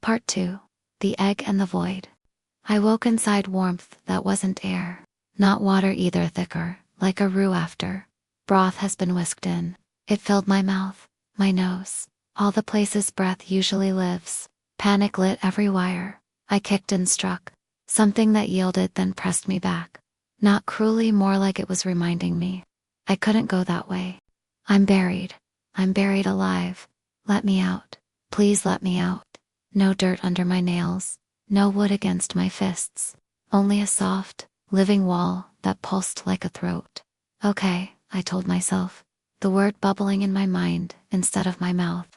Part 2. The Egg and the Void. I woke inside warmth that wasn't air. Not water either, thicker, like a roux after broth has been whisked in. It filled my mouth, my nose, all the places breath usually lives. Panic lit every wire. I kicked and struck. Something that yielded then pressed me back. Not cruelly, more like it was reminding me. I couldn't go that way. I'm buried. I'm buried alive. Let me out. Please let me out. No dirt under my nails. No wood against my fists. Only a soft, living wall that pulsed like a throat. Okay, I told myself, the word bubbling in my mind instead of my mouth.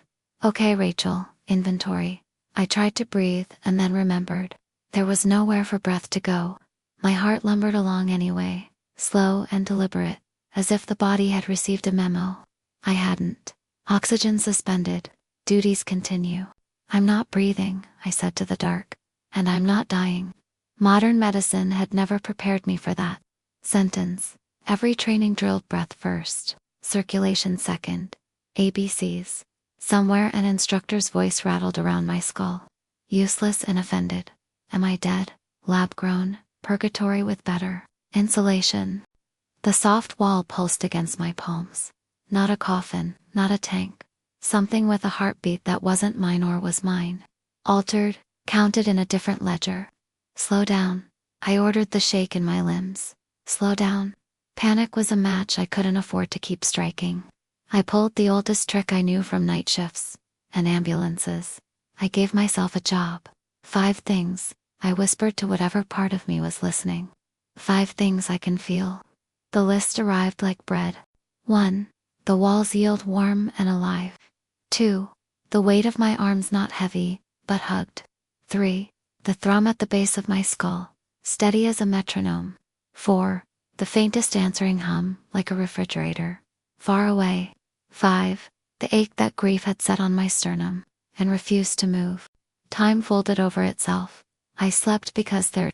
Okay, Rachel, inventory. I tried to breathe and then remembered. There was nowhere for breath to go. My heart lumbered along anyway, slow and deliberate, as if the body had received a memo. I hadn't. Oxygen suspended. Duties continue. I'm not breathing, I said to the dark. And I'm not dying. Modern medicine had never prepared me for that sentence. Every training drilled breath first, circulation second. ABCs. Somewhere an instructor's voice rattled around my skull. Useless and offended. Am I dead? Lab grown. Purgatory with better insulation. The soft wall pulsed against my palms. Not a coffin, not a tank. Something with a heartbeat that wasn't mine or was mine. Altered, counted in a different ledger. Slow down. I ordered the shake in my limbs. Slow down. Panic was a match I couldn't afford to keep striking. I pulled the oldest trick I knew from night shifts and ambulances. I gave myself a job. 5 things, I whispered to whatever part of me was listening. 5 things I can feel. The list arrived like bread. 1. The walls yield warm and alive. 2. The weight of my arms not heavy, but hugged. 3. The thrum at the base of my skull, steady as a metronome. 4. The faintest answering hum, like a refrigerator, far away. 5. The ache that grief had set on my sternum, and refused to move. Time folded over itself. I slept because there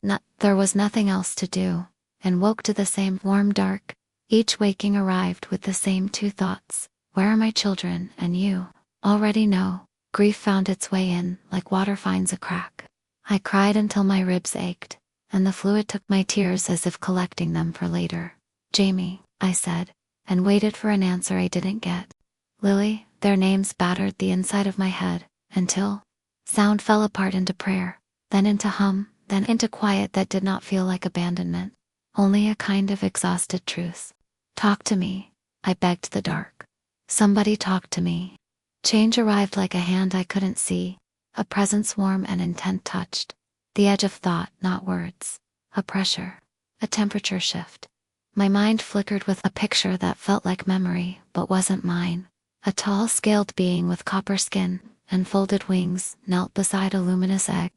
was nothing else to do, and woke to the same warm dark. Each waking arrived with the same 2 thoughts. Where are my children and you? Already know. Grief found its way in, like water finds a crack. I cried until my ribs ached, and the fluid took my tears as if collecting them for later. Jamie, I said, and waited for an answer I didn't get. Lily, their names battered the inside of my head, until sound fell apart into prayer, then into hum, then into quiet that did not feel like abandonment. Only a kind of exhausted truth. Talk to me, I begged the dark. Somebody talk to me. Change arrived like a hand I couldn't see, a presence warm and intent touched. The edge of thought, not words. A pressure. A temperature shift. My mind flickered with a picture that felt like memory, but wasn't mine. A tall, scaled being with copper skin and folded wings knelt beside a luminous egg.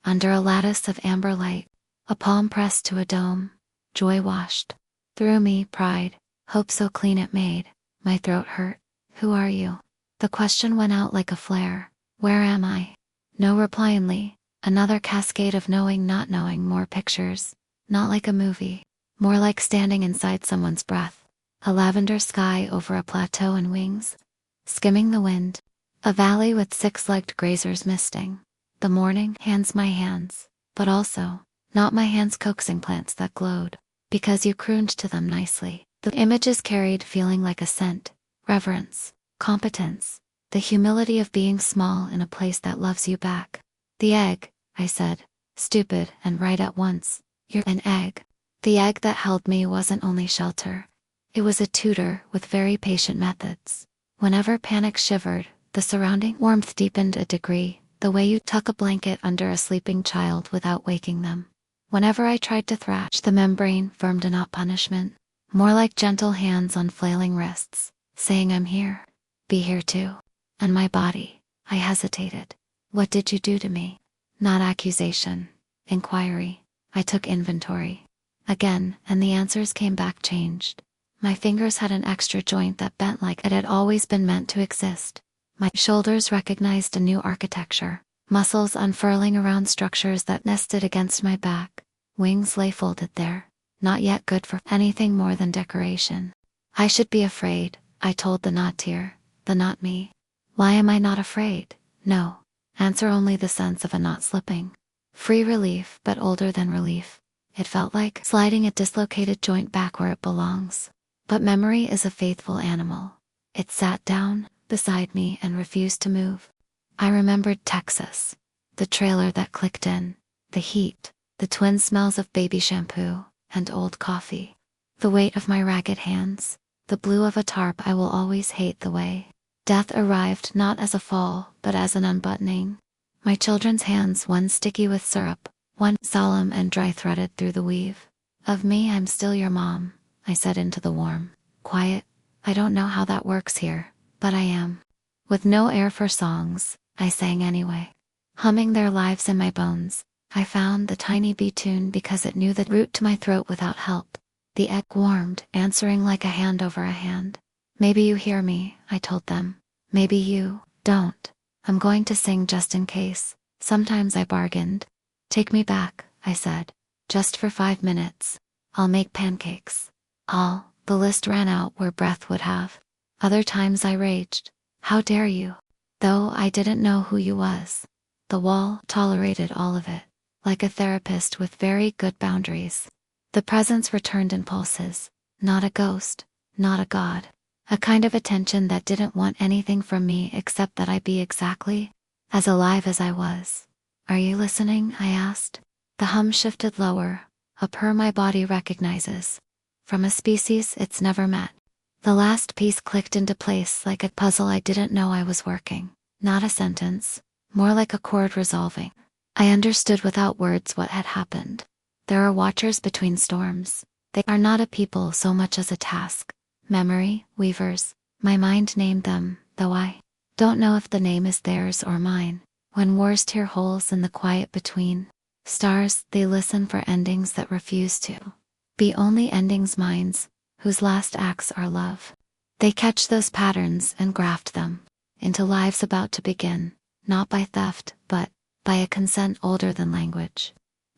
Under a lattice of amber light, a palm pressed to a dome. Joy washed through me, pride, hope so clean it made. My throat hurt. Who are you? The question went out like a flare. Where am I? No reply in Lee. Another cascade of knowing, not knowing, more pictures. Not like a movie. More like standing inside someone's breath. A lavender sky over a plateau and wings. Skimming the wind. A valley with 6-legged grazers misting. The morning hands my hands. But also, not my hands coaxing plants that glowed. Because you crooned to them nicely. The images carried feeling like a scent. Reverence. Competence. The humility of being small in a place that loves you back. The egg, I said, stupid and right at once. You're an egg. The egg that held me wasn't only shelter. It was a tutor with very patient methods. Whenever panic shivered, the surrounding warmth deepened a degree, the way you tuck a blanket under a sleeping child without waking them. Whenever I tried to thrash, the membrane firmed, not punishment. More like gentle hands on flailing wrists, saying I'm here. Be here too. And my body, I hesitated. What did you do to me? Not accusation. Inquiry. I took inventory. Again, and the answers came back changed. My fingers had an extra joint that bent like it had always been meant to exist. My shoulders recognized a new architecture. Muscles unfurling around structures that nested against my back. Wings lay folded there. Not yet good for anything more than decoration. I should be afraid, I told the not tear. The not me. Why am I not afraid? No. Answer only the sense of a knot slipping. Free relief, but older than relief. It felt like sliding a dislocated joint back where it belongs. But memory is a faithful animal. It sat down beside me and refused to move. I remembered Texas. The trailer that clicked in. The heat. The twin smells of baby shampoo and old coffee. The weight of my ragged hands. The blue of a tarp. I will always hate the way death arrived, not as a fall, but as an unbuttoning. My children's hands, one sticky with syrup, one solemn and dry, threaded through the weave. Of me, I'm still your mom, I said into the warm, quiet. I don't know how that works here, but I am. With no air for songs, I sang anyway. Humming their lives in my bones, I found the tiny bee tune because it knew the route to my throat without help. The egg warmed, answering like a hand over a hand. Maybe you hear me, I told them. Maybe you don't. I'm going to sing just in case. Sometimes I bargained. Take me back, I said. Just for 5 minutes. I'll make pancakes. The list ran out where breath would have. Other times I raged. How dare you? Though I didn't know who you was. The wall tolerated all of it. Like a therapist with very good boundaries. The presence returned in pulses. Not a ghost. Not a god. A kind of attention that didn't want anything from me except that I be exactly as alive as I was. Are you listening? I asked. The hum shifted lower, a purr my body recognizes. From a species it's never met. The last piece clicked into place like a puzzle I didn't know I was working. Not a sentence, more like a chord resolving. I understood without words what had happened. There are watchers between storms. They are not a people so much as a task. Memory weavers. My mind named them, though I don't know if the name is theirs or mine. When wars tear holes in the quiet between stars, they listen for endings that refuse to be only endings, minds whose last acts are love. They catch those patterns and graft them into lives about to begin, not by theft, but by a consent older than language.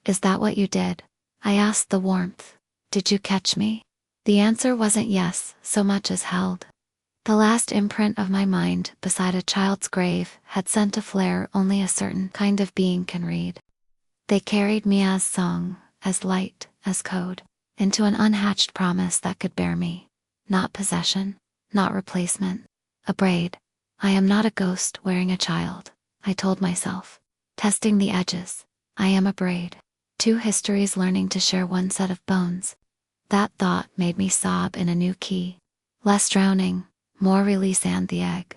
Is that what you did? I asked the warmth. Did you catch me? The answer wasn't yes, so much as held. The last imprint of my mind beside a child's grave had sent a flare only a certain kind of being can read. They carried me as song, as light, as code, into an unhatched promise that could bear me. Not possession, not replacement. A braid. I am not a ghost wearing a child, I told myself. Testing the edges. I am a braid. 2 histories learning to share one set of bones. That thought made me sob in a new key. Less drowning, more release, and the egg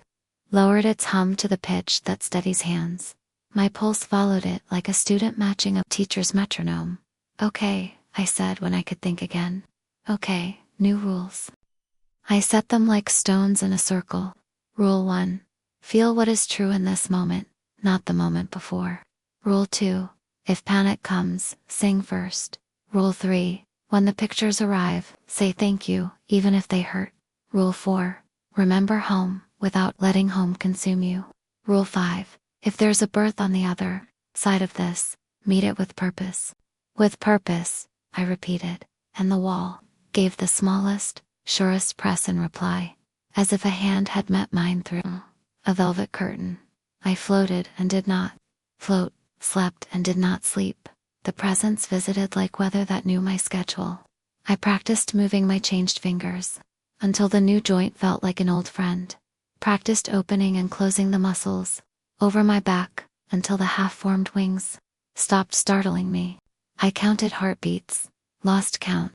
lowered its hum to the pitch that steadies hands. My pulse followed it like a student matching a teacher's metronome. Okay, I said when I could think again. Okay, new rules. I set them like stones in a circle. Rule 1. Feel what is true in this moment, not the moment before. Rule 2. If panic comes, sing first. Rule 3. When the pictures arrive, say thank you, even if they hurt. Rule 4. Remember home, without letting home consume you. Rule 5. If there's a birth on the other side of this, meet it with purpose. With purpose, I repeated, and the wall gave the smallest, surest press in reply, as if a hand had met mine through a velvet curtain. I floated and did not float, slept and did not sleep. The presence visited like weather that knew my schedule. I practiced moving my changed fingers until the new joint felt like an old friend. Practiced opening and closing the muscles over my back until the half-formed wings stopped startling me. I counted heartbeats, lost count,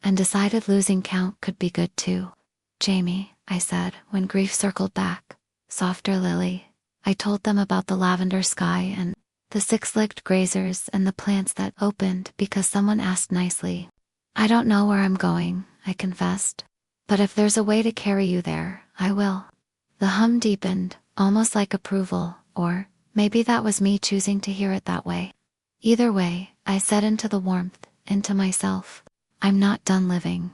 and decided losing count could be good too. Jamie, I said when grief circled back. Softer lily. I told them about the lavender sky and the 6-legged grazers and the plants that opened because someone asked nicely. I don't know where I'm going, I confessed. But if there's a way to carry you there, I will. The hum deepened, almost like approval, or maybe that was me choosing to hear it that way. Either way, I said into the warmth, into myself, I'm not done living.